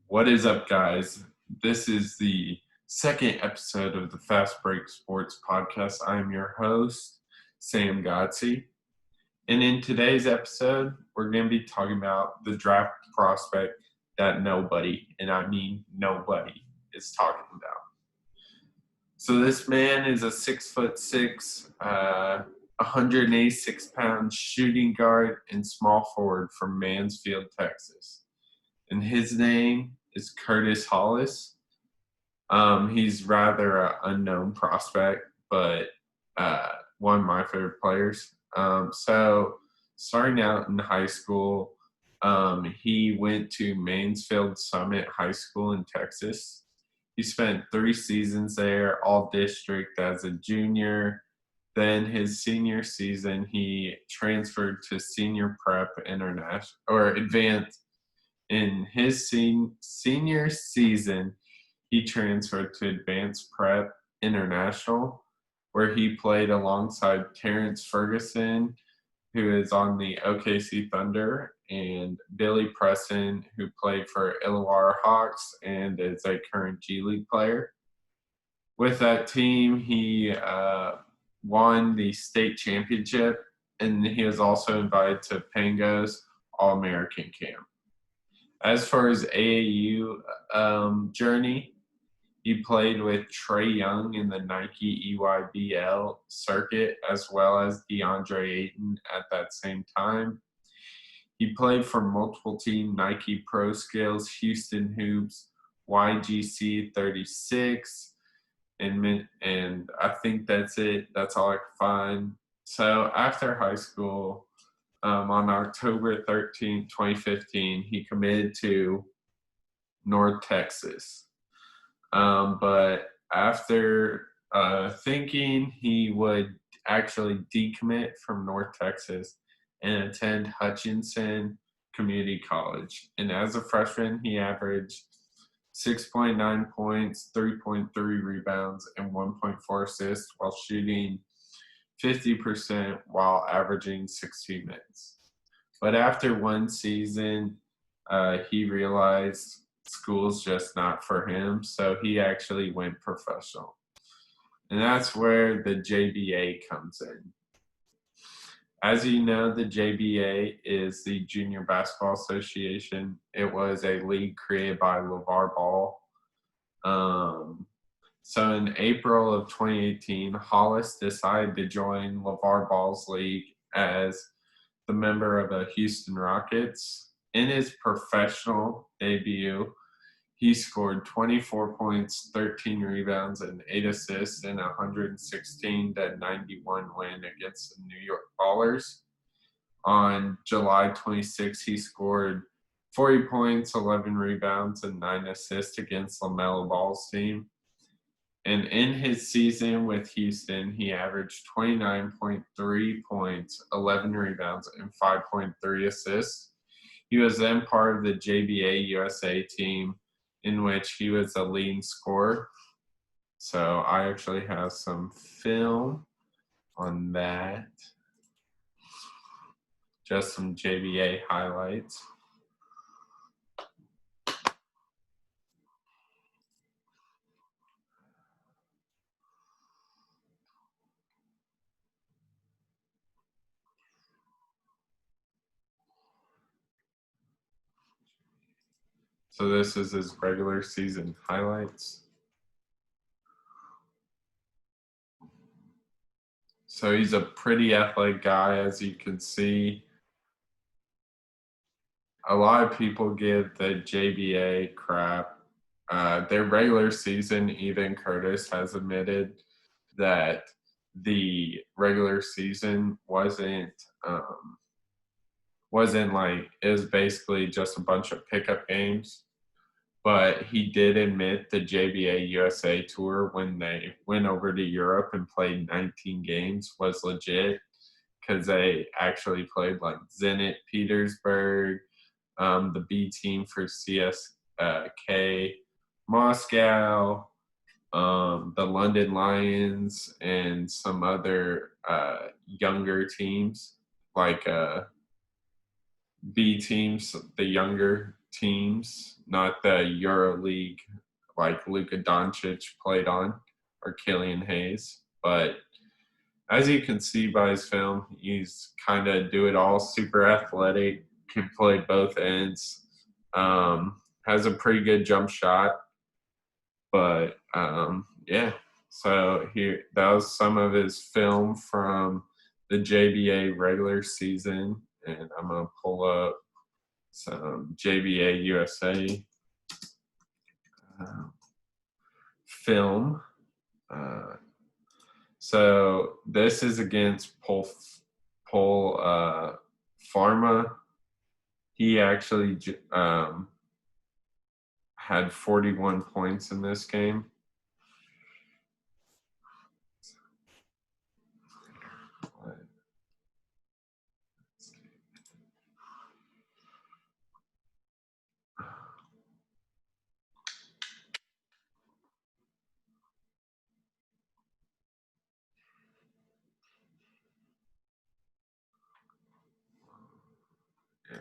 What is up, guys? This is the second episode of the Fast Break Sports Podcast. I am your host, Sam Godsey. And in today's episode, we're going to be talking about the draft prospect that nobody, and I mean nobody, is talking about. So this man is a 6'6", 186-pound shooting guard and small forward from Mansfield, Texas. And his name is Curtis Hollis. He's rather an unknown prospect, but one of my favorite players. So starting out in high school, he went to Mansfield Summit High School in Texas. He spent 3 seasons there, all district as a junior. Then his senior season, he transferred to Senior Prep International or Advanced. In his senior season, he transferred to Advanced Prep International, where he played alongside Terrence Ferguson, who is on the OKC Thunder, and Billy Preston, who played for Illawarra Hawks and is a current G League player. With that team, he won the state championship, and he was also invited to Pango's All-American Camp. As for his AAU journey, he played with Trey Young in the Nike EYBL circuit, as well as DeAndre Ayton at that same time. He played for multiple teams: Nike Pro Skills, Houston Hoops, YGC 36, and I think that's it. That's all I could find. So after high school, on October 13, 2015, he committed to North Texas. But after thinking he would actually decommit from North Texas and attend Hutchinson Community College. And as a freshman, he averaged 6.9 points, 3.3 rebounds, and 1.4 assists while shooting 50% while averaging 16 minutes. But after one season, he realized school's just not for him, so he actually went professional. And that's where the JBA comes in. As you know, the JBA is the Junior Basketball Association. It was a league created by LeVar Ball. So in April of 2018, Hollis decided to join LeVar Ball's league as the member of the Houston Rockets. In his professional debut, he scored 24 points, 13 rebounds, and 8 assists in a 116-91 win against the New York Ballers. On July 26, he scored 40 points, 11 rebounds, and 9 assists against LaMelo Ball's team. And in his season with Houston, he averaged 29.3 points, 11 rebounds, and 5.3 assists. He was then part of the JBA USA team, in which he was the leading scorer. So I actually have some film on that. Just some JBA highlights. So this is his regular season highlights. So he's a pretty athletic guy, as you can see. A lot of people give the JBA crap. Their regular season, even Curtis has admitted that the regular season wasn't like, it was basically just a bunch of pickup games. But he did admit the JBA USA tour, when they went over to Europe and played 19 games, was legit, because they actually played like Zenit Petersburg, the B team for CSK Moscow, the London Lions, and some other younger teams, like B teams, the younger teams, not the EuroLeague like Luka Doncic played on or Killian Hayes. But as you can see by his film, he's kind of do it all, super athletic, can play both ends, has a pretty good jump shot. But yeah, so here that was some of his film from the JBA regular season, and I'm gonna pull up some JBA USA film. So this is against Pol Pharma. He actually had 41 points in this game. Yeah,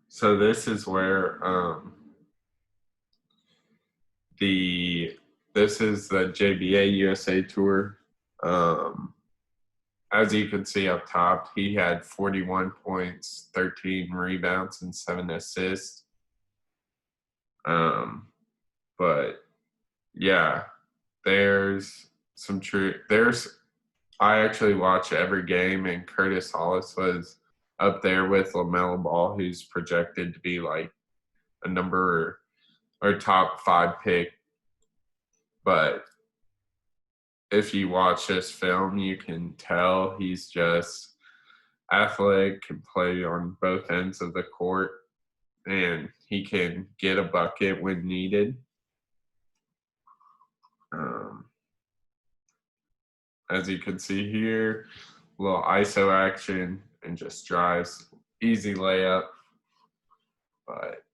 so this is where this is the JBA USA Tour. As you can see up top, he had 41 points, 13 rebounds, and 7 assists. But yeah, there's some true. I actually watch every game, and Curtis Hollis was up there with LaMelo Ball, who's projected to be like a number or top 5 pick. But if you watch this film, you can tell he's just athletic, can play on both ends of the court, and he can get a bucket when needed. As you can see here, a little ISO action and just drives, easy layup. But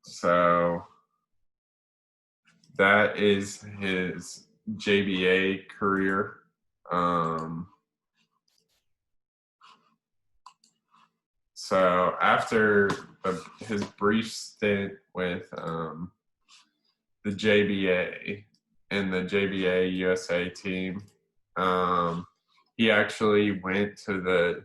so that is his JBA career. So after his brief stint with the JBA and the JBA USA team, he actually went to the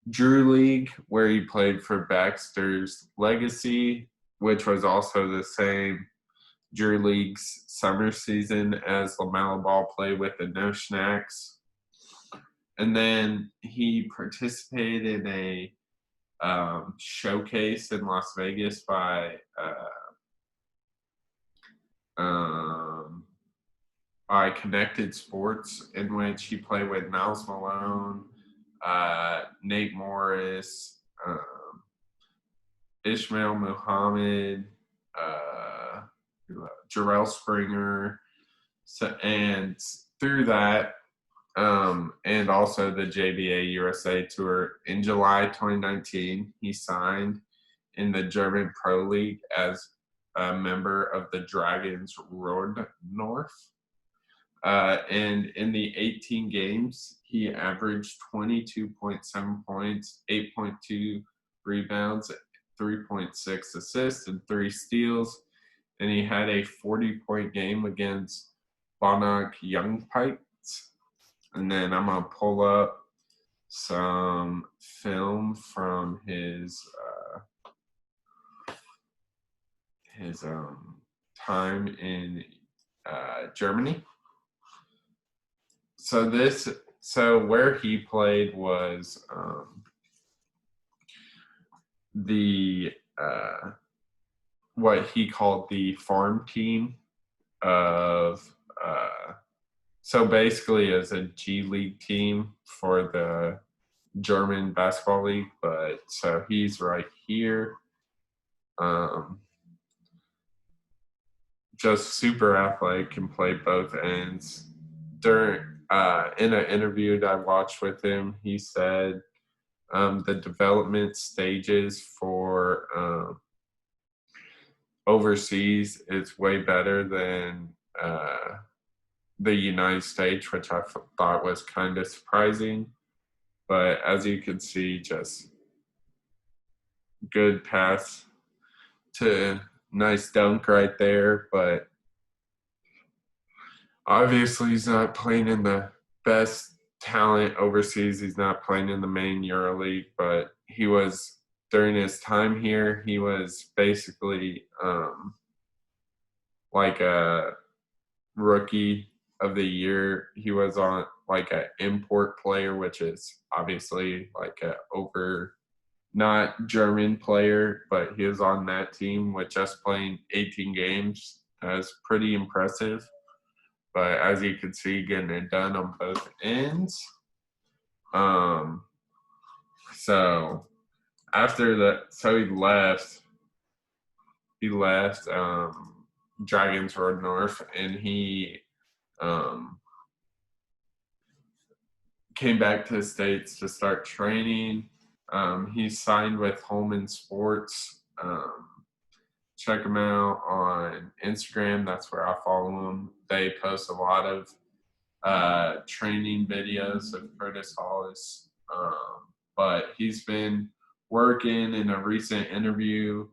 Drew League, where he played for Baxter's Legacy, which was also the same Drew League's summer season as LaMelo Ball played with the No Snacks. And then he participated in a showcase in Las Vegas by Connected Sports, in which he played with Miles Malone, Nate Morris, Ishmael Muhammad, Jarrell Springer, and through that, and also the JBA USA Tour. In July 2019, he signed in the German Pro League as a member of the Dragons Rohrendorf. And in the 18 games, he averaged 22.7 points, 8.2 rebounds, 3.6 assists, and 3 steals. And he had a 40-point game against Bonach Young Pikes. And then I'm going to pull up some film from his time in Germany. So where he played was the what he called the farm team of so basically as a G League team for the German basketball league. But so he's right here. Just super athletic, can play both ends. During in an interview that I watched with him, he said the development stages for overseas is way better than the United States, which I thought was kind of surprising. But as you can see, just good pass to nice dunk right there. But obviously, he's not playing in the best talent overseas. He's not playing in the main EuroLeague, but he was during his time here. He was basically like a rookie of the year. He was on like an import player, which is obviously like a not German player, but he was on that team with just playing 18 games. That's pretty impressive. But as you can see, getting it done on both ends. So after that, so he left. He left Dragons Road North, and he came back to the States to start training. He signed with Holman Sports. Check him out on Instagram. That's where I follow him. They post a lot of training videos of Curtis Hollis. But he's been working. In a recent interview.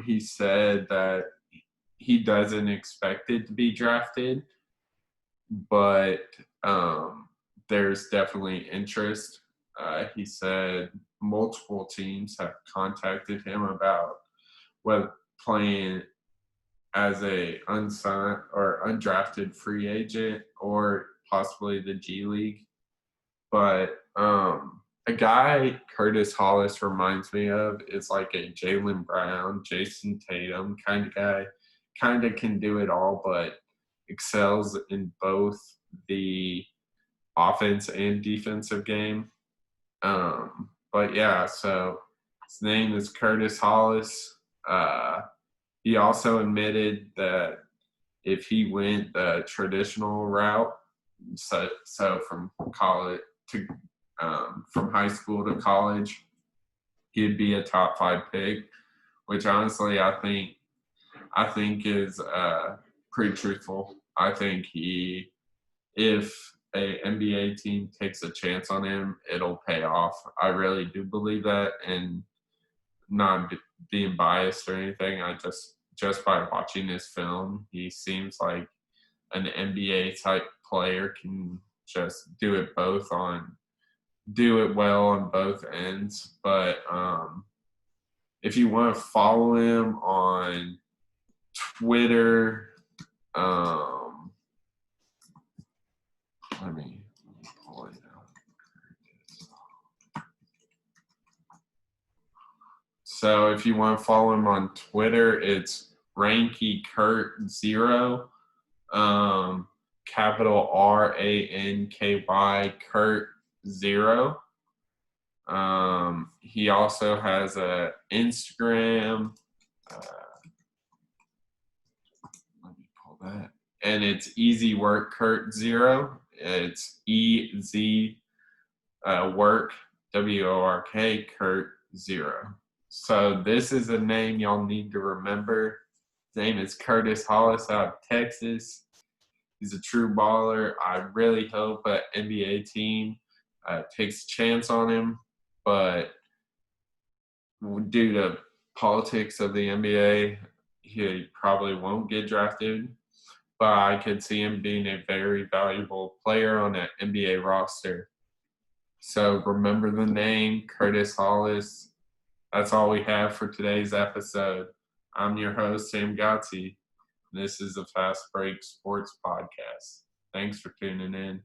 He said that he doesn't expect it to be drafted, but there's definitely interest. He said multiple teams have contacted him about whether playing as a unsigned or undrafted free agent or possibly the G League. But a guy Curtis Hollis reminds me of is like a Jaylen Brown, Jason Tatum kind of guy. Kind of can do it all, but excels in both the offense and defensive game. But yeah, so his name is Curtis Hollis. He also admitted that if he went the traditional route, so from college to from high school to college, he'd be a top 5 pick, which honestly I think is pretty truthful. I think if a NBA team takes a chance on him, it'll pay off. I really do believe that, and not being biased or anything. I just by watching his film, he seems like an NBA type player, can just do it well on both ends. But if you want to follow him on Twitter, let me pull it out. So if you want to follow him on Twitter, it's RankyKurt0, capital RANKY Kurt0. He also has a Instagram. Let me pull that. And it's Easy Work Kurt0. It's EZ Work WORK Kurt0. So this is a name y'all need to remember. His name is Curtis Hollis out of Texas. He's a true baller. I really hope an NBA team takes a chance on him, but due to politics of the NBA, he probably won't get drafted. But I could see him being a very valuable player on an NBA roster. So remember the name, Curtis Hollis. That's all we have for today's episode. I'm your host, Sam Gotzi. This is the Fast Break Sports Podcast. Thanks for tuning in.